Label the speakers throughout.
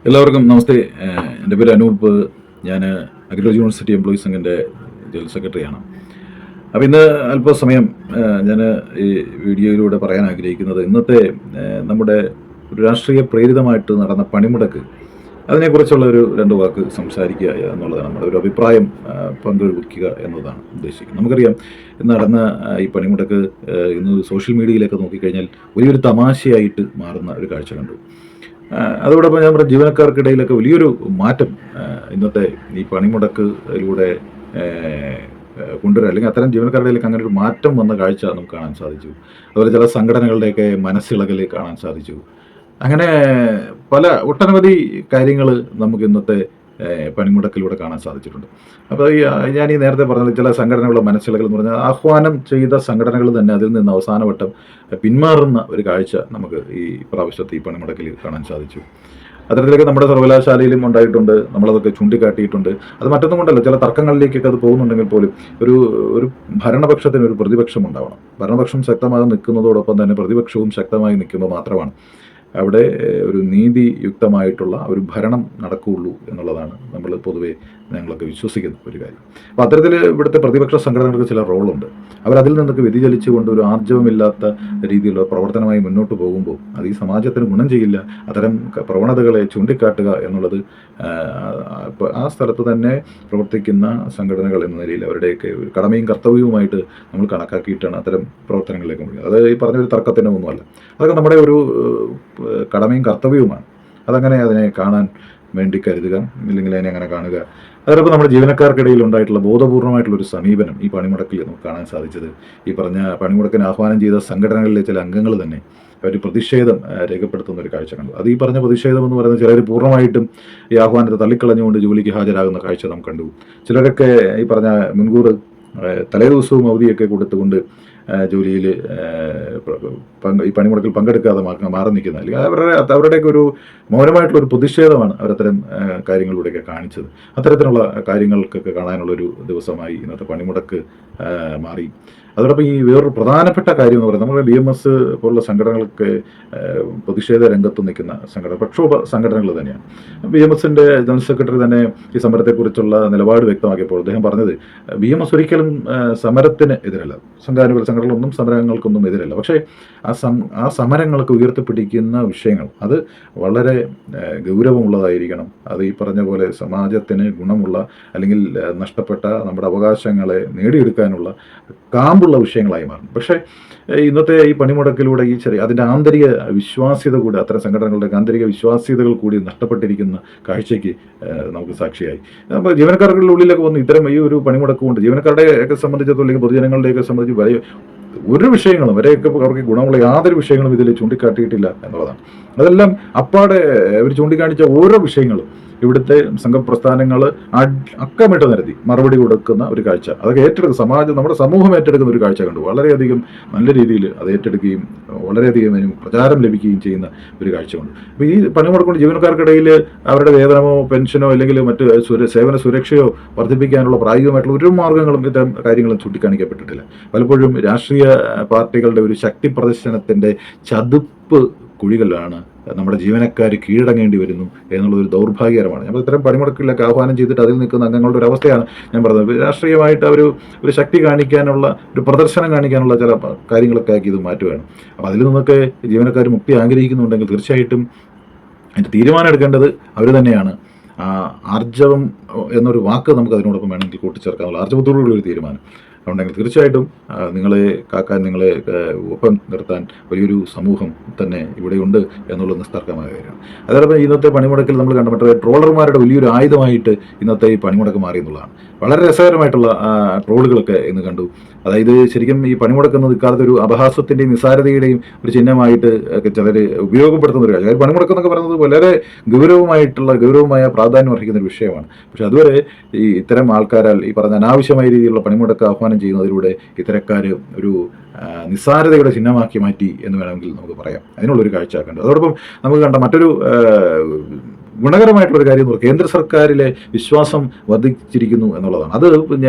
Speaker 1: എല്ലാവർക്കും നമസ്തേ. എൻ്റെ പേര് അനൂപ്. ഞാൻ അഗ്രികൾച്ചർ യൂണിവേഴ്സിറ്റി എംപ്ലോയീസ് സംഘിൻ്റെ ജനറൽ സെക്രട്ടറിയാണ്. അപ്പോൾ ഇന്ന് അല്പസമയം ഞാൻ ഈ വീഡിയോയിലൂടെ പറയാൻ ആഗ്രഹിക്കുന്നത് ഇന്നത്തെ നമ്മുടെ ഒരു രാഷ്ട്രീയ പ്രേരിതമായിട്ട് നടന്ന പണിമുടക്ക്, അതിനെക്കുറിച്ചുള്ള ഒരു രണ്ട് വാക്ക് സംസാരിക്കുക എന്നുള്ളതാണ്. നമ്മുടെ ഒരു അഭിപ്രായം പങ്കുവയ്ക്കുക എന്നതാണ് ഉദ്ദേശിക്കുന്നത്. നമുക്കറിയാം ഇന്ന് നടന്ന ഈ പണിമുടക്ക് ഇന്ന് സോഷ്യൽ മീഡിയയിലൊക്കെ നോക്കിക്കഴിഞ്ഞാൽ വലിയൊരു തമാശയായിട്ട് മാറുന്ന ഒരു കാഴ്ച കണ്ടു. അതോടൊപ്പം നമ്മുടെ ജീവനക്കാർക്കിടയിലൊക്കെ വലിയൊരു മാറ്റം ഇന്നത്തെ ഈ പണിമുടക്കിലൂടെ കൊണ്ടുവരിക, അല്ലെങ്കിൽ അത്തരം ജീവനക്കാരുടെ ഇടയിലേക്ക് അങ്ങനെ ഒരു മാറ്റം വന്ന കാഴ്ച നമുക്ക് കാണാൻ സാധിച്ചു. അതുപോലെ ചില സംഘടനകളുടെയൊക്കെ മനസ്സിളകൽ കാണാൻ സാധിച്ചു. അങ്ങനെ ഒട്ടനവധി കാര്യങ്ങൾ നമുക്ക് ഇന്നത്തെ പണിമുടക്കിലൂടെ കാണാൻ സാധിച്ചിട്ടുണ്ട്. അപ്പോൾ ഞാൻ ഈ നേരത്തെ പറഞ്ഞത് ചില സംഘടനകളുടെ മനസ്സിളകൾ എന്ന് പറഞ്ഞാൽ ആഹ്വാനം ചെയ്ത സംഘടനകൾ തന്നെ അതിൽ നിന്ന് അവസാനവട്ടം പിന്മാറുന്ന ഒരു കാഴ്ച നമുക്ക് ഈ പ്രാവശ്യത്തെ ഈ പണിമുടക്കിൽ കാണാൻ സാധിച്ചു. അത്തരത്തിലൊക്കെ നമ്മുടെ സർവകലാശാലയിലും ഉണ്ടായിട്ടുണ്ട്. നമ്മളതൊക്കെ ചൂണ്ടിക്കാട്ടിയിട്ടുണ്ട്. അത് മറ്റൊന്നും കൊണ്ടല്ല, ചില തർക്കങ്ങളിലേക്കൊക്കെ അത് പോകുന്നുണ്ടെങ്കിൽ പോലും ഒരു ഭരണപക്ഷത്തിന് ഒരു പ്രതിപക്ഷം ഉണ്ടാവണം. ഭരണപക്ഷം ശക്തമായി നിൽക്കുന്നതോടൊപ്പം തന്നെ പ്രതിപക്ഷവും ശക്തമായി നിൽക്കുമ്പോൾ മാത്രമാണ് അവിടെ ഒരു നീതിയുക്തമായിട്ടുള്ള ഒരു ഭരണം നടക്കുകയുള്ളൂ എന്നുള്ളതാണ് നമ്മൾ പൊതുവെ ഞങ്ങളൊക്കെ വിശ്വസിക്കുന്ന ഒരു കാര്യം. അപ്പോൾ അത്തരത്തിൽ ഇവിടുത്തെ പ്രതിപക്ഷ സംഘടനകൾക്ക് ചില റോളുണ്ട്. അവരതിൽ നിന്നൊക്കെ വ്യതിചലിച്ചുകൊണ്ട് ഒരു ആർജവമില്ലാത്ത രീതിയിലുള്ള പ്രവർത്തനമായി മുന്നോട്ട് പോകുമ്പോൾ അത് ഈ സമാജത്തിന് ഗുണം ചെയ്യില്ല. അത്തരം പ്രവണതകളെ ചൂണ്ടിക്കാട്ടുക എന്നുള്ളത് ആ സ്ഥലത്ത് തന്നെ പ്രവർത്തിക്കുന്ന സംഘടനകൾ എന്ന നിലയിൽ അവരുടെയൊക്കെ ഒരു കടമയും കർത്തവ്യവുമായിട്ട് നമ്മൾ കണക്കാക്കിയിട്ടാണ് അത്തരം പ്രവർത്തനങ്ങളിലേക്ക് മുഴുകുന്നത്. അത് ഈ പറഞ്ഞൊരു തർക്കത്തിനോ ഒന്നുമല്ല, അതൊക്കെ നമ്മുടെ ഒരു കടമയും കർത്തവ്യവുമാണ്. അതിനെ കാണാൻ വേണ്ടി കരുതുക, ഇല്ലെങ്കിൽ അതിനെ അങ്ങനെ കാണുക. അതോടൊപ്പം നമ്മുടെ ജീവനക്കാർക്കിടയിൽ ഉണ്ടായിട്ടുള്ള ബോധപൂർവമായിട്ടുള്ളൊരു സമീപനം ഈ പണിമുടക്കിൽ നമുക്ക് കാണാൻ സാധിച്ചത്, ഈ പറഞ്ഞ പണിമുടക്കിന് ആഹ്വാനം ചെയ്ത സംഘടനകളിലെ ചില അംഗങ്ങൾ തന്നെ ഒരു പ്രതിഷേധം രേഖപ്പെടുത്തുന്ന ഒരു കാഴ്ച കണ്ടു. അത് ഈ പറഞ്ഞ പ്രതിഷേധം എന്ന് പറയുന്നത് ചിലർ പൂർണ്ണമായിട്ടും ഈ ആഹ്വാനത്തെ തള്ളിക്കളഞ്ഞുകൊണ്ട് ജോലിക്ക് ഹാജരാകുന്ന കാഴ്ച നാം കണ്ടു. ചിലരൊക്കെ ഈ പറഞ്ഞ മുൻകൂർ തലേദിവസവും അവധിയൊക്കെ കൊടുത്തുകൊണ്ട് ജോലിയിൽ ഈ പണിമുടക്കിൽ പങ്കെടുക്കാതെ മാറി നിൽക്കുന്ന, അല്ലെങ്കിൽ അവരുടെയൊക്കെ ഒരു മൗനമായിട്ടുള്ളൊരു പ്രതിഷേധമാണ് അവരത്തരം കാര്യങ്ങളിലൂടെയൊക്കെ കാണിച്ചത്. അത്തരത്തിലുള്ള കാര്യങ്ങൾക്കൊക്കെ കാണാനുള്ളൊരു ദിവസമായി ഇന്നത്തെ പണിമുടക്ക് മാറി. അതോടൊപ്പം ഈ വേറൊരു പ്രധാനപ്പെട്ട കാര്യം എന്ന് പറയുന്നത് നമ്മുടെ BMS പോലുള്ള സംഘടനകൾക്ക് പ്രതിഷേധ രംഗത്ത് നിൽക്കുന്ന പ്രക്ഷോഭ സംഘടനകൾ തന്നെയാണ്. BMSന്റെ ജനറൽ സെക്രട്ടറി തന്നെ ഈ സമരത്തെക്കുറിച്ചുള്ള നിലപാട് വ്യക്തമാക്കിയപ്പോൾ അദ്ദേഹം പറഞ്ഞത് BMS ഒരിക്കലും സമരത്തിന് എതിരല്ല, സംഘാനുകൂല സംഘടനകളൊന്നും സമരങ്ങൾക്കൊന്നും എതിരല്ല. പക്ഷേ ആ സമരങ്ങൾക്ക് ഉയർത്തിപ്പിടിക്കുന്ന വിഷയങ്ങൾ അത് വളരെ ഗൗരവമുള്ളതായിരിക്കണം. അത് ഈ പറഞ്ഞ പോലെ സമാജത്തിന് ഗുണമുള്ള, അല്ലെങ്കിൽ നഷ്ടപ്പെട്ട നമ്മുടെ അവകാശങ്ങളെ നേടിയെടുക്കാനുള്ള കാമ്പുള്ള വിഷയങ്ങളായി മാറും. പക്ഷേ ഇന്നത്തെ ഈ പണിമുടക്കിലൂടെ അതിൻ്റെ ആന്തരിക വിശ്വാസ്യത കൂടി, അത്തരം സംഘടനകളുടെ ആന്തരിക വിശ്വാസ്യതകൾ കൂടി നഷ്ടപ്പെട്ടിരിക്കുന്ന കാഴ്ചയ്ക്ക് നമുക്ക് സാക്ഷിയായി. അപ്പോൾ ജീവനക്കാരുടെ ഉള്ളിലൊക്കെ വന്ന് ഇത്തരം ഈ ഒരു പണിമുടക്ക് കൊണ്ട് ജീവനക്കാരുടെയൊക്കെ സംബന്ധിച്ചിടത്തോളം, അല്ലെങ്കിൽ പൊതുജനങ്ങളുടെയൊക്കെ സംബന്ധിച്ച് ഒരു വിഷയങ്ങളും അവർക്ക് ഗുണമുള്ള യാതൊരു വിഷയങ്ങളും ഇതിൽ ചൂണ്ടിക്കാട്ടിയിട്ടില്ല എന്നുള്ളതാണ്. അതെല്ലാം അപ്പാടെ അവർ ചൂണ്ടിക്കാണിച്ച ഓരോ വിഷയങ്ങളും ഇവിടുത്തെ സംഘപ്രസ്ഥാനങ്ങൾ അക്കമിട്ട് നിരത്തി മറുപടി കൊടുക്കുന്ന ഒരു കാഴ്ച, അതൊക്കെ നമ്മുടെ സമൂഹം ഏറ്റെടുക്കുന്ന ഒരു കാഴ്ച കണ്ടു. വളരെയധികം നല്ല രീതിയിൽ അത് ഏറ്റെടുക്കുകയും വളരെയധികം പ്രചാരം ലഭിക്കുകയും ചെയ്യുന്ന ഒരു കാഴ്ച കൊണ്ട്. അപ്പോൾ ഈ പണിമുടക്കൊണ്ട് ജീവനക്കാർക്കിടയിൽ അവരുടെ വേതനമോ പെൻഷനോ അല്ലെങ്കിൽ മറ്റ് സേവന സുരക്ഷയോ വർദ്ധിപ്പിക്കാനുള്ള പ്രായോഗികമായിട്ടുള്ള ഒരു മാർഗ്ഗങ്ങളും ഇത്തരം കാര്യങ്ങളും ചൂണ്ടിക്കാണിക്കപ്പെട്ടിട്ടില്ല. പലപ്പോഴും രാഷ്ട്രീയ പാർട്ടികളുടെ ഒരു ശക്തി പ്രദർശനത്തിൻ്റെ ചതുപ്പ് കുഴികളിലാണ് നമ്മുടെ ജീവനക്കാർ കീഴടങ്ങേണ്ടി വരുന്നു എന്നുള്ളതൊരു ദൗർഭാഗ്യകരമാണ്. നമ്മൾ ഇത്തരം പണിമുടക്കിലൊക്കെ ആഹ്വാനം ചെയ്തിട്ട് അതിൽ നിൽക്കുന്ന അംഗങ്ങളുടെ ഒരു അവസ്ഥയാണ് ഞാൻ പറഞ്ഞത്. രാഷ്ട്രീയമായിട്ട് ഒരു ശക്തി കാണിക്കാനുള്ള, ഒരു പ്രദർശനം കാണിക്കാനുള്ള ചില കാര്യങ്ങളൊക്കെ ആക്കി ഇത് മാറ്റുകയാണ്. അപ്പോൾ അതിൽ നിന്നൊക്കെ ജീവനക്കാർ മുക്തി ആഗ്രഹിക്കുന്നുണ്ടെങ്കിൽ തീർച്ചയായിട്ടും അതിൻ്റെ തീരുമാനം എടുക്കേണ്ടത് അവർ തന്നെയാണ്. ആർജവം എന്നൊരു വാക്ക് നമുക്ക് അതിനോടൊപ്പം വേണമെങ്കിൽ കൂട്ടിച്ചേർക്കാനുള്ള ആർജവത്തോടുകൂടി ഒരു തീരുമാനം ഉണ്ടെങ്കിൽ തീർച്ചയായിട്ടും നിങ്ങളെ കാക്കാൻ, നിങ്ങളെ ഒപ്പം നിർത്താൻ വലിയൊരു സമൂഹം തന്നെ ഇവിടെയുണ്ട് എന്നുള്ളത് നിസ്തർക്കമായ കാര്യമാണ്. അതോടൊപ്പം ഇന്നത്തെ പണിമുടക്കിൽ നമ്മൾ കണ്ട മറ്റേ ട്രോളർമാരുടെ വലിയൊരു ആയുധമായിട്ട് ഇന്നത്തെ ഈ പണിമുടക്ക് മാറി എന്നുള്ളതാണ്. വളരെ രസകരമായിട്ടുള്ള ട്രോളുകളൊക്കെ ഇന്ന് കണ്ടു. അതായത് ശരിക്കും ഈ പണിമുടക്കുന്നത് ഇക്കാലത്ത് ഒരു അപഹാസ്യത്തിൻ്റെയും നിസ്സാരതയുടെയും ഒരു ചിഹ്നമായിട്ട് ഒക്കെ ചിലർ ഉപയോഗപ്പെടുത്തുന്ന ഒരു കാര്യം. പണിമുടക്കെന്നൊക്കെ പറയുന്നത് വളരെ ഗൗരവമായ പ്രാധാന്യം അർഹിക്കുന്ന ഒരു വിഷയമാണ്. പക്ഷെ അതുവരെ ഇത്തരം ആൾക്കാരാൽ ഈ പറഞ്ഞ അനാവശ്യമായ രീതിയിലുള്ള പണിമുടക്ക് ആഹ്വാനം ചെയ്യുന്നതിലൂടെ ഇത്തരക്കാർ ഒരു നിസ്സാരതയുടെ ചിഹ്നമാക്കി മാറ്റി എന്ന് വേണമെങ്കിൽ നമുക്ക് പറയാം. അതിനുള്ളൊരു കാഴ്ച കണ്ടു. അതോടൊപ്പം നമുക്ക് കണ്ട മറ്റൊരു ഗുണകരമായിട്ടുള്ളൊരു കാര്യം എന്ന് പറയുന്നത് കേന്ദ്ര സർക്കാരിലെ വിശ്വാസം വർദ്ധിച്ചിരിക്കുന്നു എന്നുള്ളതാണ്. അത്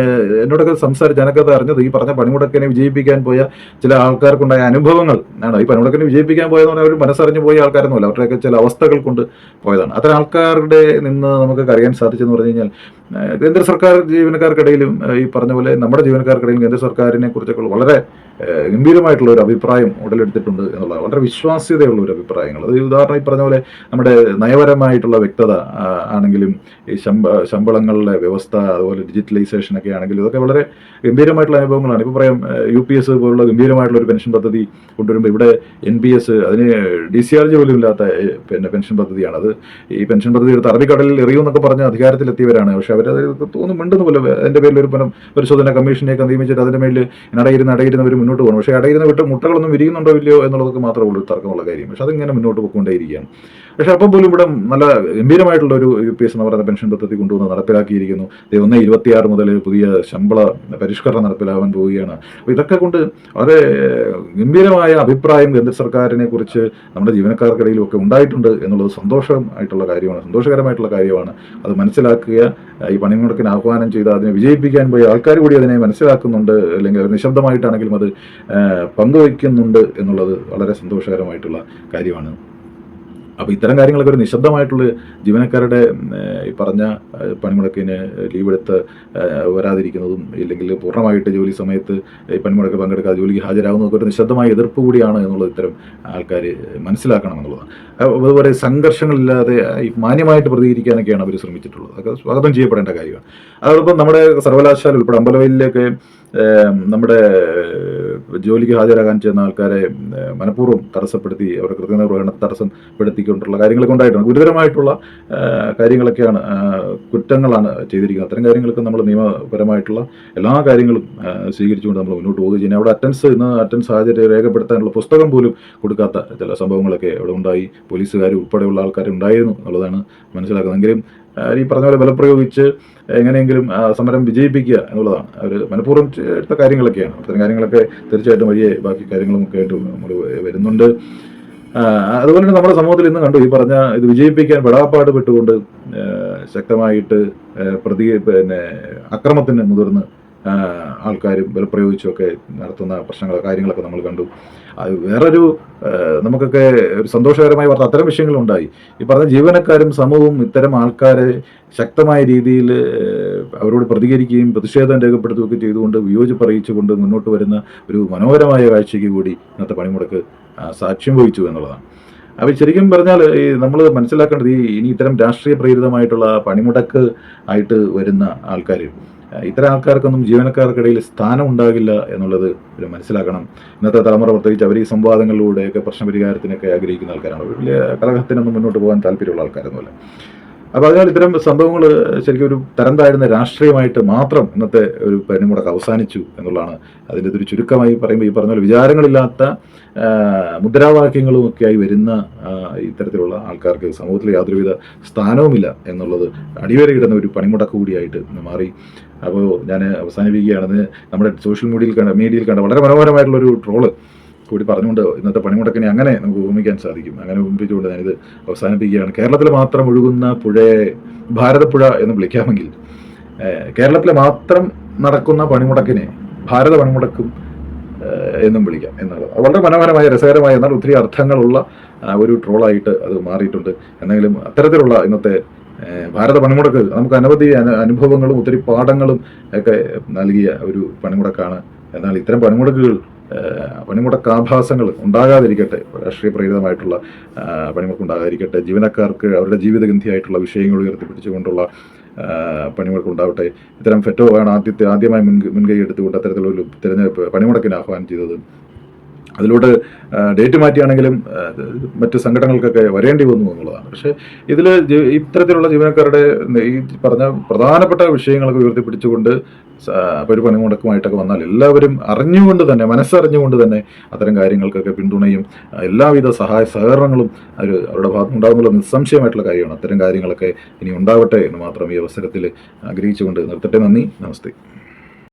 Speaker 1: എന്നോടൊക്കെ സംസാരിച്ച് ഞാനൊക്കെ അറിഞ്ഞത് ഈ പറഞ്ഞ പണിമുടക്കിനെ വിജയിപ്പിക്കാൻ പോയ ചില ആൾക്കാർക്കുണ്ടായ അനുഭവങ്ങൾ ആണ്. ഈ പണിമുടക്കിനെ വിജയിപ്പിക്കാൻ പോയെന്ന് പറഞ്ഞാൽ അവർ മനസ്സറിഞ്ഞ് പോയ ആൾക്കാരൊന്നുമല്ല, അവരുടെയൊക്കെ ചില അവസ്ഥകൾ കൊണ്ട് പോയതാണ്. അത്തരം ആൾക്കാരുടെ നിന്ന് നമുക്ക് അറിയാൻ സാധിച്ചെന്ന് പറഞ്ഞു കഴിഞ്ഞാൽ കേന്ദ്ര സർക്കാർ ജീവനക്കാർക്കിടയിലും ഈ പറഞ്ഞ പോലെ നമ്മുടെ ജീവനക്കാർക്കിടയിലും കേന്ദ്ര സർക്കാരിനെ കുറിച്ചൊക്കെ വളരെ ഗംഭീരമായിട്ടുള്ള ഒരു അഭിപ്രായം ഉടലെടുത്തിട്ടുണ്ട് എന്നുള്ളത്, വളരെ വിശ്വാസ്യതയുള്ള ഒരു അഭിപ്രായങ്ങൾ. അത് ഉദാഹരണം ഈ പറഞ്ഞ പോലെ നമ്മുടെ നയപരമായിട്ടുള്ള വ്യക്തത ആണെങ്കിലും ഈ ശമ്പളങ്ങളുടെ വ്യവസ്ഥ, അതുപോലെ ഡിജിറ്റലൈസേഷൻ ഒക്കെ ആണെങ്കിലും ഇതൊക്കെ വളരെ ഗംഭീരമായിട്ടുള്ള അനുഭവങ്ങളാണ്. ഇപ്പോൾ പറയാം UPS പോലുള്ള ഗംഭീരമായിട്ടുള്ള ഒരു പെൻഷൻ പദ്ധതി കൊണ്ടുവരുമ്പോൾ ഇവിടെ NPS അതിന് DCRG പോലും ഇല്ലാത്ത പെൻഷൻ പദ്ധതിയാണ്. അത് ഈ പെൻഷൻ പദ്ധതി എടുത്ത് അറബിക്കടലിൽ എറിയുമെന്നൊക്കെ പറഞ്ഞ് അധികാരത്തിലെത്തിയവരാണ്. പക്ഷെ അവരത് തോന്നുന്നുണ്ടെന്ന് പോലെ അതിൻ്റെ പേരിൽ ഒരു പരിശോധന കമ്മീഷനെയൊക്കെ നിയമിച്ചിട്ട് അതിൻ്റെ മേലിൽ അടയിരുന്നവർ മുന്നോട്ട് പോകണം. പക്ഷേ അടയിരുന്ന വിട്ട് മുട്ടകളൊന്നും വിരിയുന്നുണ്ടോ ഇല്ലയോ എന്നുള്ളതൊക്കെ മാത്രമേ ഉള്ളൂ തർക്കമുള്ള കാര്യം. പക്ഷെ അതിങ്ങനെ മുന്നോട്ട് പോയിക്കൊണ്ടേയിരിക്കുകയാണ്. പക്ഷെ അപ്പം പോലും ഇവിടെ നല്ല ഗംഭീരമായിട്ടുള്ള ഒരു UPS എന്ന് പറയുന്ന പെൻഷൻ പദ്ധതി കൊണ്ടുവന്ന് നടപ്പിലാക്കിയിരിക്കുന്നു. 1/26 മുതൽ പുതിയ ശമ്പള പരിഷ്കരണം നടപ്പിലാവാൻ പോവുകയാണ്. അപ്പോൾ ഇതൊക്കെ കൊണ്ട് വളരെ ഗംഭീരമായ അഭിപ്രായം കേന്ദ്ര സർക്കാരിനെ കുറിച്ച് നമ്മുടെ ജീവനക്കാർക്കിടയിലും ഒക്കെ ഉണ്ടായിട്ടുണ്ട് എന്നുള്ളത് സന്തോഷകരമായിട്ടുള്ള കാര്യമാണ്. അത് മനസ്സിലാക്കുക, ഈ പണിമുടക്കിന് ആഹ്വാനം ചെയ്ത് അതിനെ വിജയിപ്പിക്കാൻ പോയ ആൾക്കാർ കൂടി അതിനെ മനസ്സിലാക്കുന്നുണ്ട്, അല്ലെങ്കിൽ നിശബ്ദമായിട്ടാണെങ്കിലും അത് പങ്കുവയ്ക്കുന്നുണ്ട് എന്നുള്ളത് വളരെ സന്തോഷകരമായിട്ടുള്ള കാര്യമാണ്. അപ്പോൾ ഇത്തരം കാര്യങ്ങളൊക്കെ ഒരു നിശബ്ദമായിട്ടുള്ള ജീവനക്കാരുടെ ഈ പറഞ്ഞ പണിമുടക്കിന് ലീവ് എടുത്ത് വരാതിരിക്കുന്നതും ഇല്ലെങ്കിൽ പൂർണ്ണമായിട്ട് ജോലി സമയത്ത് ഈ പണിമുടക്ക് പങ്കെടുക്കാതെ ജോലിക്ക് ഹാജരാകുന്നതൊക്കെ ഒരു നിശബ്ദമായ എതിർപ്പ് കൂടിയാണ് എന്നുള്ളത് ഇത്തരം ആൾക്കാർ മനസ്സിലാക്കണം എന്നുള്ളതാണ്. അതുപോലെ സംഘർഷങ്ങളില്ലാതെ മാന്യമായിട്ട് പ്രതികരിക്കാനൊക്കെയാണ് അവർ ശ്രമിച്ചിട്ടുള്ളത്. അതൊക്കെ സ്വാഗതം ചെയ്യപ്പെടേണ്ട കാര്യമാണ്. അതോടൊപ്പം നമ്മുടെ സർവകലാശാല ഉൾപ്പെടെ അമ്പലവയലിലൊക്കെ നമ്മുടെ ജോലിക്ക് ഹാജരാകാൻ ചെയ്യുന്ന ആൾക്കാരെ മനഃപൂർവ്വം തടസ്സപ്പെടുത്തി അവരുടെ കൃത്യമായ പ്രകടനത്തെ തടസ്സപ്പെടുത്തിക്കൊണ്ടുള്ള കാര്യങ്ങളൊക്കെ ഉണ്ടായിട്ടുണ്ട്. ഗുരുതരമായിട്ടുള്ള കാര്യങ്ങളൊക്കെയാണ്, കുറ്റങ്ങളാണ് ചെയ്തിരിക്കുന്നത്. അത്തരം കാര്യങ്ങൾക്ക് നമ്മൾ നിയമപരമായിട്ടുള്ള എല്ലാ കാര്യങ്ങളും സ്വീകരിച്ചുകൊണ്ട് നമ്മൾ മുന്നോട്ട് പോവുകയും ചെയ്യുന്നത്. അവിടെ അറ്റൻഡൻസ് ഹാജര് രേഖപ്പെടുത്താനുള്ള പുസ്തകം പോലും കൊടുക്കാത്ത ചില സംഭവങ്ങളൊക്കെ അവിടെ ഉണ്ടായി. പോലീസുകാർ ഉൾപ്പെടെയുള്ള ആൾക്കാരുണ്ടായിരുന്നു എന്നുള്ളതാണ് മനസ്സിലാക്കുന്നതെങ്കിലും ഈ പറഞ്ഞ പോലെ ബലപ്രയോഗിച്ച് എങ്ങനെയെങ്കിലും സമരം വിജയിപ്പിക്കുക എന്നുള്ളതാണ് അവർ മനഃപൂർവ്വം എടുത്ത കാര്യങ്ങളൊക്കെയാണ്. അത്തരം കാര്യങ്ങളൊക്കെ തീർച്ചയായിട്ടും വഴിയെ ബാക്കി കാര്യങ്ങളുമൊക്കെ ആയിട്ട് നമ്മൾ വരുന്നുണ്ട്. അതുപോലെ തന്നെ നമ്മുടെ സമൂഹത്തിൽ ഇന്ന് കണ്ടു ഈ പറഞ്ഞ ഇത് വിജയിപ്പിക്കാൻ പെടാപ്പാട് പെട്ടുകൊണ്ട് ശക്തമായിട്ട് അക്രമത്തിന് മുതിർന്ന് ആൾക്കാരും ബലപ്രയോഗിച്ചൊക്കെ നടത്തുന്ന കാര്യങ്ങളൊക്കെ നമ്മൾ കണ്ടു. അത് വേറൊരു നമുക്കൊക്കെ ഒരു സന്തോഷകരമായ വാർത്ത അത്തരം വിഷയങ്ങളുണ്ടായി. ഈ പറഞ്ഞ ജീവനക്കാരും സമൂഹവും ഇത്തരം ആൾക്കാരെ ശക്തമായ രീതിയിൽ അവരോട് പ്രതികരിക്കുകയും പ്രതിഷേധം രേഖപ്പെടുത്തുകയൊക്കെ ചെയ്തുകൊണ്ട് വിയോജിപ്പ് അറിയിച്ചുകൊണ്ട് മുന്നോട്ട് വരുന്ന ഒരു മനോഹരമായ കാഴ്ചയ്ക്ക് കൂടി ഇന്നത്തെ പണിമുടക്ക് സാക്ഷ്യം വഹിച്ചു എന്നുള്ളതാണ്. അപ്പോൾ ശരിക്കും പറഞ്ഞാൽ ഈ നമ്മൾ മനസ്സിലാക്കേണ്ടത് ഇനി ഇത്തരം രാഷ്ട്രീയ പ്രേരിതമായിട്ടുള്ള പണിമുടക്ക് ആയിട്ട് വരുന്ന ആൾക്കാർ, ഇത്തരം ആൾക്കാർക്കൊന്നും ജീവനക്കാർക്കിടയിൽ സ്ഥാനം ഉണ്ടാകില്ല എന്നുള്ളത് ഒരു മനസ്സിലാക്കണം. ഇന്നത്തെ തലമുറ പ്രത്യേകിച്ച് അവർ ഈ സംവാദങ്ങളിലൂടെയൊക്കെ പ്രശ്നപരിഹാരത്തിനൊക്കെ ആഗ്രഹിക്കുന്ന ആൾക്കാരാണ്. വലിയ കലഹത്തിനൊന്നും മുന്നോട്ട് പോകാൻ താല്പര്യമുള്ള ആൾക്കാരൊന്നുമല്ല. അപ്പോൾ അതിനാൽ ഇത്തരം സംഭവങ്ങൾ ശരിക്കും ഒരു തരം താഴ്ന്ന രാഷ്ട്രീയമായിട്ട് മാത്രം ഇന്നത്തെ ഒരു പണിമുടക്ക് അവസാനിച്ചു എന്നുള്ളതാണ് അതിൻ്റെ ഒരു ചുരുക്കമായി പറയുമ്പോൾ. ഈ പറഞ്ഞ പോലെ വിചാരങ്ങളില്ലാത്ത മുദ്രാവാക്യങ്ങളുമൊക്കെയായി വരുന്ന ഇത്തരത്തിലുള്ള ആൾക്കാർക്ക് സമൂഹത്തിൽ യാതൊരുവിധ സ്ഥാനവുമില്ല എന്നുള്ളത് അടിവരയിടുന്ന ഒരു പണിമുടക്ക് കൂടിയായിട്ട് മാറി. അപ്പോൾ ഞാൻ അവസാനിപ്പിക്കുകയാണെന്ന് നമ്മുടെ സോഷ്യൽ മീഡിയയിൽ കണ്ട വളരെ മനോഹരമായിട്ടുള്ളൊരു ട്രോള് കൂടി പറഞ്ഞുകൊണ്ട് ഇന്നത്തെ പണിമുടക്കിനെ അങ്ങനെ നമുക്ക് ഉപമിക്കാൻ സാധിക്കും. അങ്ങനെ ഉപമിച്ചുകൊണ്ട് ഞാനിത് അവസാനിപ്പിക്കുകയാണ്. കേരളത്തിൽ മാത്രം ഒഴുകുന്ന പുഴയെ ഭാരതപ്പുഴ എന്ന് വിളിക്കാമെങ്കിൽ കേരളത്തിൽ മാത്രം നടക്കുന്ന പണിമുടക്കിനെ ഭാരത പണിമുടക്കും എന്നും വിളിക്കാം എന്നുള്ളത് വളരെ മനോഹരമായ രസകരമായ എന്നാൽ ഒത്തിരി അർത്ഥങ്ങളുള്ള ഒരു ട്രോളായിട്ട് അത് മാറിയിട്ടുണ്ട്. എന്നെങ്കിലും അത്തരത്തിലുള്ള ഇന്നത്തെ ഭാരത പണിമുടക്ക് നമുക്ക് അനവധി അനുഭവങ്ങളും ഒത്തിരി പാഠങ്ങളും ഒക്കെ നൽകിയ ഒരു പണിമുടക്കാണ്. എന്നാൽ ഇത്തരം പണിമുടക്കാഭാസങ്ങൾ ഉണ്ടാകാതിരിക്കട്ടെ, രാഷ്ട്രീയ പ്രേരിതമായിട്ടുള്ള പണിമുടക്ക് ഉണ്ടാകാതിരിക്കട്ടെ, ജീവനക്കാർക്ക് അവരുടെ ജീവിതഗന്ധിയായിട്ടുള്ള വിഷയങ്ങൾ ഉയർത്തിപ്പിടിച്ചുകൊണ്ടുള്ള പണിമുടക്ക് ഉണ്ടാവട്ടെ. ഇത്തരം ഫെറ്റോ ആണ് ആദ്യമായി മുൻകൈ എടുത്തുകൊണ്ട് അത്തരത്തിലൊരു പണിമുടക്കിന് ആഹ്വാനം ചെയ്തത്. അതിലൂടെ ഡേറ്റ് മാറ്റിയാണെങ്കിലും മറ്റ് സംഘടനകൾക്കൊക്കെ വരേണ്ടി വന്നു എന്നുള്ളതാണ്. പക്ഷേ ഇതിൽ ഇത്തരത്തിലുള്ള ജീവനക്കാരുടെ ഈ പറഞ്ഞ പ്രധാനപ്പെട്ട വിഷയങ്ങളൊക്കെ ഉയർത്തിപ്പിടിച്ചുകൊണ്ട് ഒരു പണിമുടക്കുമായിട്ടൊക്കെ വന്നാൽ എല്ലാവരും അറിഞ്ഞുകൊണ്ട് തന്നെ മനസ്സറിഞ്ഞുകൊണ്ട് തന്നെ അത്തരം കാര്യങ്ങൾക്കൊക്കെ പിന്തുണയും എല്ലാവിധ സഹകരണങ്ങളും അവരുടെ ഭാഗത്ത് ഉണ്ടാകുന്നുള്ള നിസ്സംശയമായിട്ടുള്ള കാര്യമാണ്. അത്തരം കാര്യങ്ങളൊക്കെ ഇനി ഉണ്ടാവട്ടെ എന്ന് മാത്രം ഈ അവസരത്തിൽ ആഗ്രഹിച്ചുകൊണ്ട് നിർത്തട്ടെ. നന്ദി, നമസ്തേ.